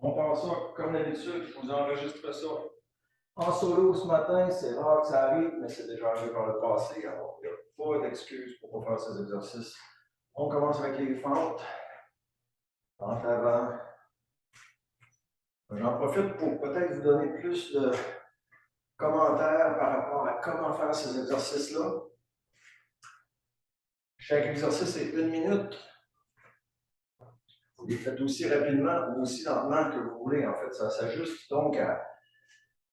On passe ça comme d'habitude, je vous enregistre ça. En solo ce matin, c'est rare que ça arrive, mais c'est déjà arrivé par le passé. Alors, il n'y a pas d'excuse pour ne pas faire ces exercices. On commence avec les fentes. Fente avant. J'en profite pour peut-être vous donner plus de commentaires par rapport à comment faire ces exercices-là. Chaque exercice est 1 minute. Vous les faites aussi rapidement ou aussi lentement que vous voulez. En fait, ça s'ajuste donc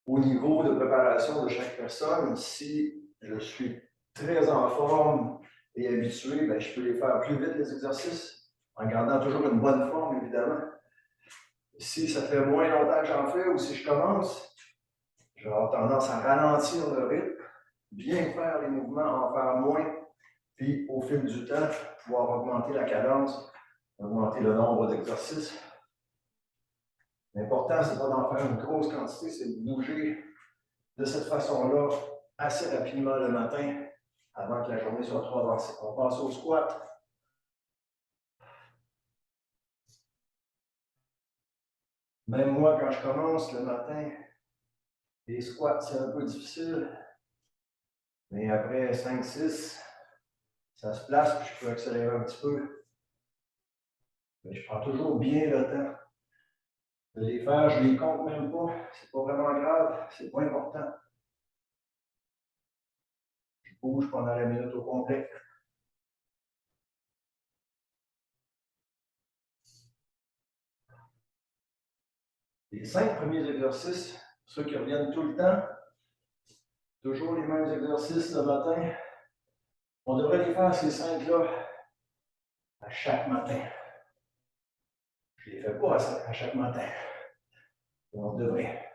au niveau de préparation de chaque personne. Si je suis très en forme et habitué, bien, je peux les faire plus vite, les exercices, en gardant toujours une bonne forme, évidemment. Si ça fait moins longtemps que j'en fais ou si je commence, je vais avoir tendance à ralentir le rythme, bien faire les mouvements, en faire moins, puis au fil du temps, pouvoir augmenter la cadence, augmenter le nombre d'exercices. L'important, ce n'est pas d'en faire une grosse quantité, c'est de bouger de cette façon-là assez rapidement le matin avant que la journée soit trop avancée. On passe au squat. Même moi, quand je commence le matin, les squats, c'est un peu difficile. Mais après 5-6, ça se place, puis je peux accélérer un petit peu. Mais je prends toujours bien le temps de les faire. Je ne les compte même pas. C'est pas vraiment grave. C'est pas important. Je bouge pendant la minute au complet. Les 5 premiers exercices, ceux qui reviennent tout le temps, toujours les mêmes exercices le matin. On devrait les faire, ces 5-là, à chaque matin. Je ne les fais pas à chaque matin. On devrait.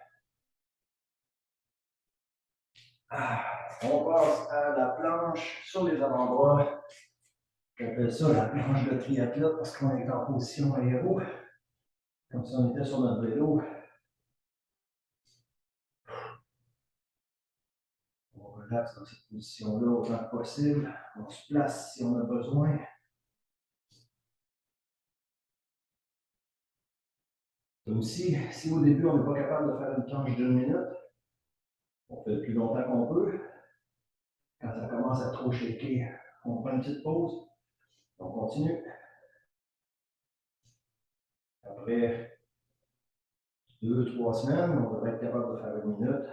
On passe à la planche sur les avant-bras. J'appelle ça la planche de triathlète parce qu'on est en position aéro. Comme si on était sur notre vélo. On relaxe dans cette position-là autant que possible. On se place si on a besoin. Aussi, si au début on n'est pas capable de faire une planche d'1 minute, on fait le plus longtemps qu'on peut. Quand ça commence à trop shaker, on prend une petite pause. On continue. Après 2-3 semaines, on devrait être capable de faire 1 minute.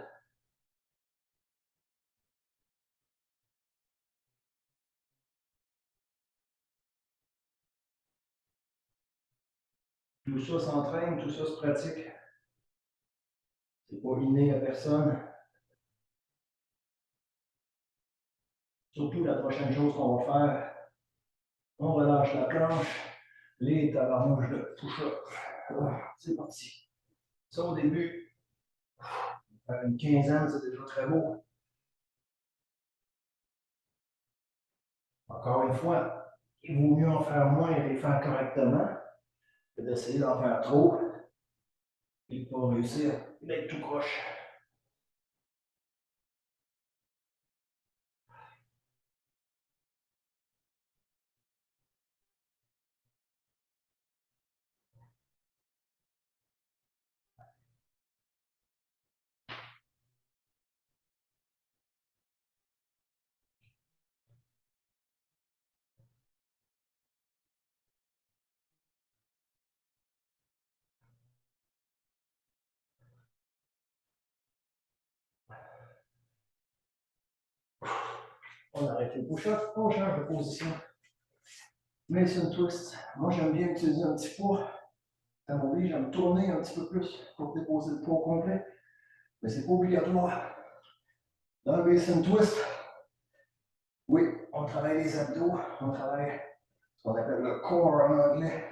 Tout ça s'entraîne, tout ça se pratique. C'est pas inné à personne. Surtout la prochaine chose qu'on va faire, on relâche la planche, les tabarnouches de push-up. C'est parti. Ça au début, faire une quinzaine, c'est déjà très beau. Encore une fois, il vaut mieux en faire moins et les faire correctement que d'essayer d'en faire trop et de ne pas réussir d'être tout croche. On arrête les push-ups, on change de position. Mason twist. Moi, j'aime bien utiliser un petit poids. Ça m'oblige à me tourner un petit peu plus pour déposer le poids au complet. Mais c'est pas obligatoire. Dans le Mason twist, oui, on travaille les abdos, on travaille ce qu'on appelle le core en anglais,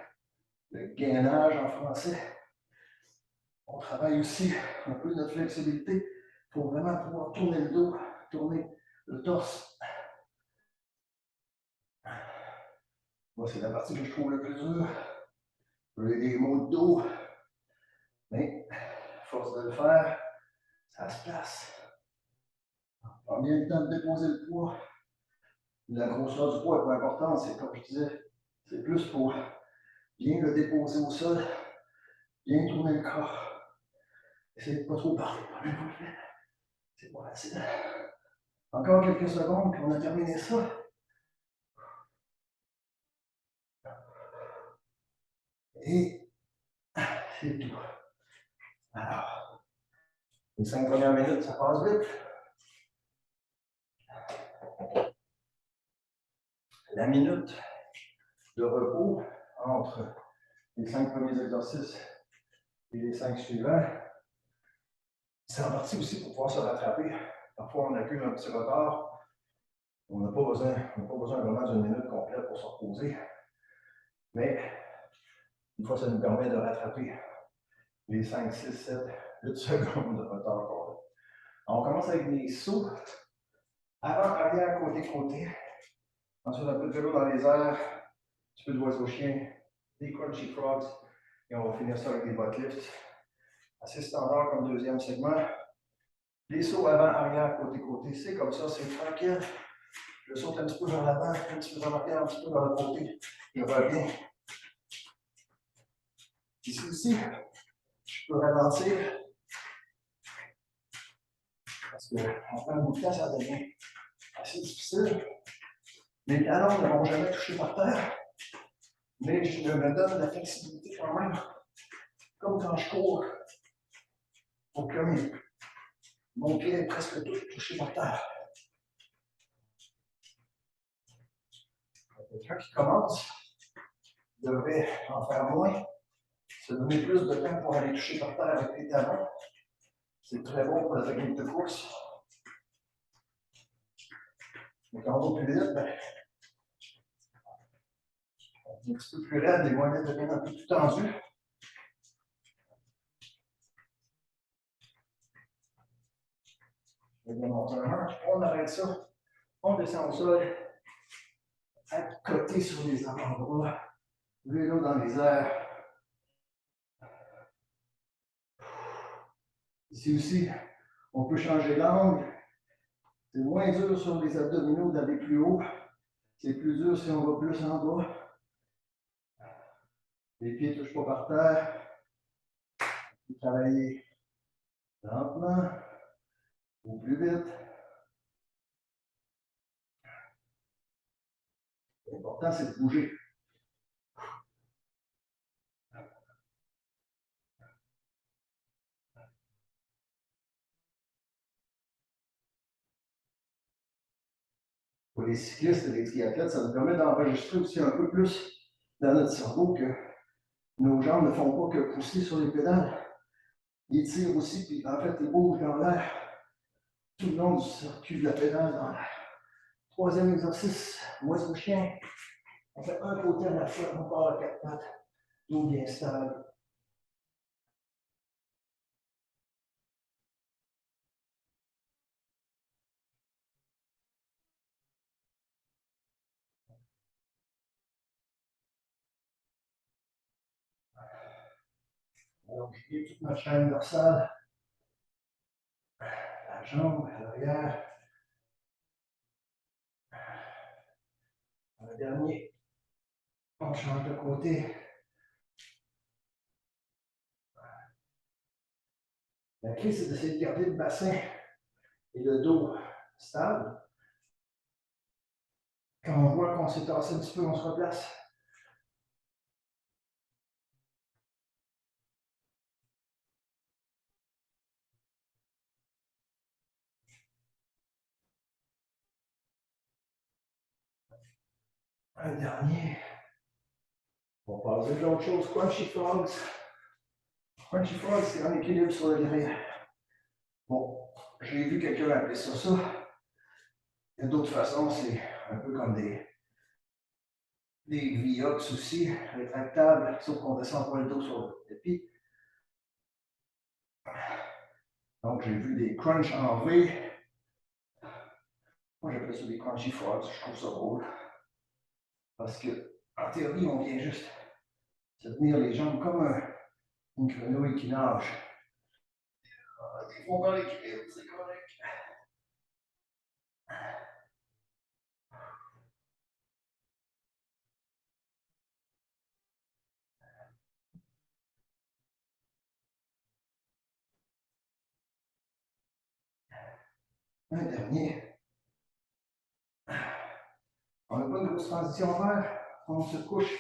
le gainage en français. On travaille aussi un peu notre flexibilité pour vraiment pouvoir tourner le dos, tourner le torse. Moi, c'est la partie que je trouve le plus dure. J'ai des maux de dos, mais à force de le faire, ça se place. Prends bien le temps de déposer le poids. La grosseur du poids est pas importante, c'est comme je disais, c'est plus pour bien le déposer au sol, Bien tourner le corps. Essayez de ne pas trop parler pendant que vous le faites. C'est pas facile. Encore quelques secondes, puis on a terminé ça. Et c'est tout. Alors, les 5 premières minutes, ça passe vite. La minute de repos entre les 5 premiers exercices et les 5 suivants, c'est en partie aussi pour pouvoir se rattraper. Parfois, on accuse un petit retard. On n'a pas besoin vraiment d'une minute complète pour se reposer. Mais une fois, ça nous permet de rattraper les 5, 6, 7, 8 secondes de retard qu'on a. On commence avec des sauts. Avant, arrière, côté, côté. Ensuite, un peu de vélo dans les airs. Un petit peu de oiseau chien. Des crunchy frogs. Et on va finir ça avec des butt lifts. Assez standard comme deuxième segment. Les sauts avant, arrière, côté, côté. C'est comme ça, c'est tranquille. Je saute un petit peu vers l'avant, un petit peu vers l'arrière, un petit peu vers le côté. Je reviens. Ici aussi, je peux ralentir. Parce qu'en prend un bout de temps, ça devient assez difficile. Les talons ne vont jamais toucher par terre. Mais je me donne de la flexibilité quand même. Comme quand je cours. Pour que mon pied est presque tout touché par terre. Quelqu'un qui commence devrait en faire moins. Se donner plus de temps pour aller toucher par terre avec les talons. C'est très bon pour la technique de course. Mais quand on va plus vite, ben, un petit peu plus raide, les mollets deviennent un peu plus tendus. Je vais bien monter un. On arrête ça. On descend au sol. À côté sur les avant-bras. Vélo dans les airs. Ici aussi, on peut changer l'angle. C'est moins dur sur les abdominaux d'aller plus haut. C'est plus dur si on va plus en bas. Les pieds ne touchent pas par terre. On peut travailler lentement ou plus vite. L'important, c'est de bouger. Pour les cyclistes et les triathlètes, ça nous permet d'enregistrer aussi un peu plus dans notre cerveau que nos jambes ne font pas que pousser sur les pédales. Ils tirent aussi, puis en fait, ils bougent dans l'air tout le long du circuit de la pédale dans l'air. Troisième exercice, oiseau chien. On fait un côté à la fois, on part à quatre pattes, dos bien stable. Donc, j'ai toute notre chaîne dorsale, la jambe à l'arrière. Le dernier, on change de côté. La clé, c'est d'essayer de garder le bassin et le dos stable. Quand on voit qu'on s'est tassé un petit peu, on se replace. Un dernier. On va passer à l'autre chose, crunchy frogs. Crunchy frogs, c'est un équilibre sur le derrière. Bon, j'ai vu quelqu'un appeler ça ça. Il y a d'autres façons, c'est un peu comme des Viox aussi, rétractables, sauf qu'on descend pas le dos sur le tapis. Donc, j'ai vu des crunch en V. Moi, j'appelle ça des crunchy frogs, je trouve ça drôle. Parce que, en théorie, on vient juste se tenir les jambes comme une grenouille qui nage. Ils font pas l'équilibre, c'est correct. Un dernier. On n'a pas de grosse transition à faire. On se couche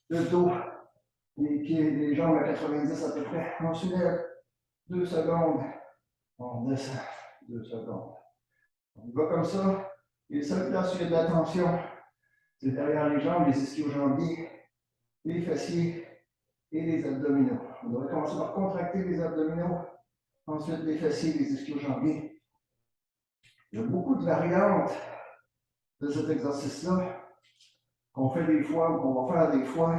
le dos, les pieds, les jambes à 90 à peu près. On soulève 2 secondes. On descend 2 secondes. On va comme ça. Les seules places où il y a de la tension, c'est derrière les jambes, les ischio-jambiers, les fessiers et les abdominaux. On devrait commencer par contracter les abdominaux, ensuite les fessiers, les ischio-jambiers. Il y a beaucoup de variantes de cet exercice-là qu'on fait des fois ou qu'on va faire des fois.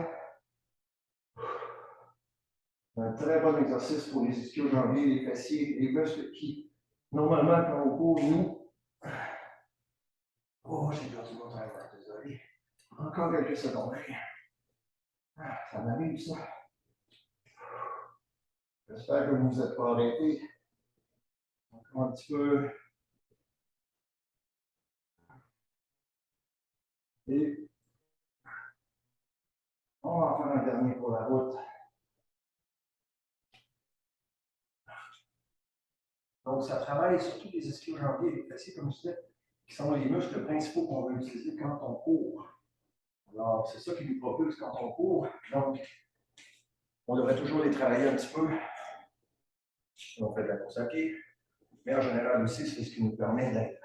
Un très bon exercice pour les ischio-jambiers, les fessiers, les muscles qui, normalement, quand on court, nous. Oh, j'ai perdu mon temps, désolé. Encore quelques secondes. Ça m'arrive, ça. J'espère que vous ne vous êtes pas arrêtés. Encore un petit peu. Et on va en faire un dernier pour la route. Donc, ça travaille surtout les ischio-jambiers et les fessiers, comme je disais, qui sont les muscles principaux qu'on veut utiliser quand on court. Alors, c'est ça qui nous propulse quand on court. Donc, on devrait toujours les travailler un petit peu. On fait de la course à pied. Mais en général aussi, c'est ce qui nous permet d'être.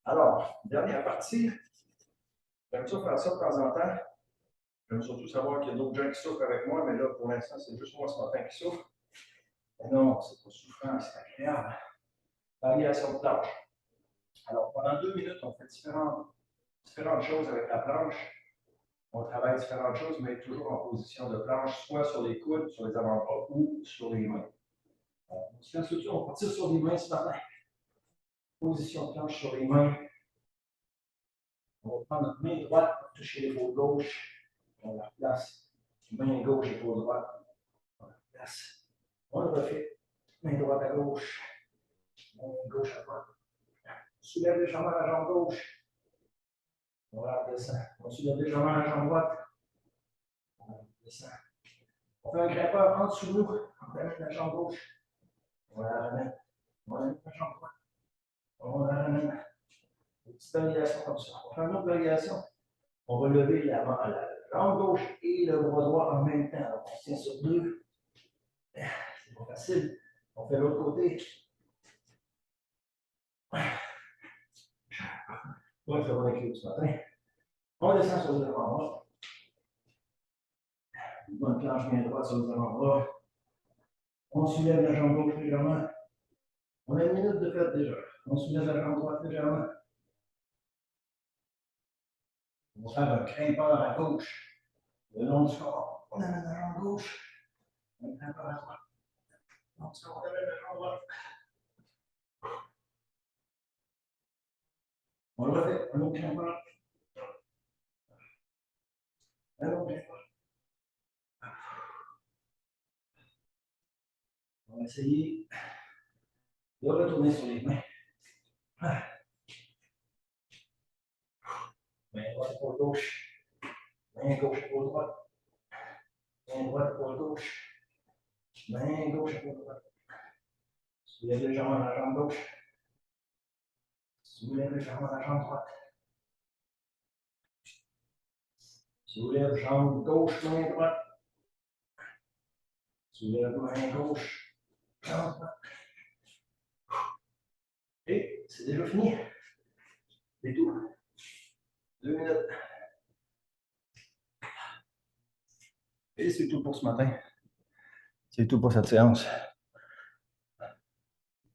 Alors, dernière partie. J'aime ça faire ça de temps en temps. J'aime surtout savoir qu'il y a d'autres gens qui souffrent avec moi, mais là, pour l'instant, c'est juste moi ce matin qui souffre. Mais non, c'est pas souffrant, c'est agréable. Variation de planche. Alors, pendant 2 minutes, on fait différentes choses avec la planche. On travaille différentes choses, mais toujours en position de planche, soit sur les coudes, sur les avant-bras ou sur les mains. On va partir sur les mains ce matin. Position de planche sur les mains. On va prendre notre main droite pour toucher l'épaule gauche. On la replace. Main gauche, épaule droite. On la replace. On le refait. Main droite à gauche. Main gauche à droite. On soulève légèrement la jambe gauche. On la redescend. On soulève légèrement la jambe droite. On la redescend. On fait un grimpeur en dessous de nous. On ramène la jambe gauche. On la ramène. On ramène la jambe droite. On la ramène. Une petite variation comme ça. On fait une autre variation. On va lever la jambe gauche et le bras droit en même temps. Alors, on tient sur 2. C'est pas facile. On fait l'autre côté. Ouais, ça va avec ce matin. On descend sur les avant-bras. Une bonne planche bien droite sur les avant-bras. On soulève la jambe gauche légèrement. On a 1 minute de fait déjà. On soulève la jambe droite légèrement. On va faire un grimpeur à gauche. Le long du corps. On amène la jambe gauche. Un grimpeur à droite. Le long du corps, on amène la jambe droite. On le refait. Un autre grimpeur. Un autre grimpeur. On va essayer de retourner sur les mains. Main droite, épaule gauche. Main gauche, épaule droite. Main droite, épaule gauche. Main gauche, épaule droite. Soulève légèrement la jambe gauche. Soulève légèrement la jambe droite. Soulève jambe gauche, main droite. Soulève main gauche, jambe droite. Et c'est déjà fini. C'est tout. 2 minutes. Et c'est tout pour ce matin. C'est tout pour cette séance.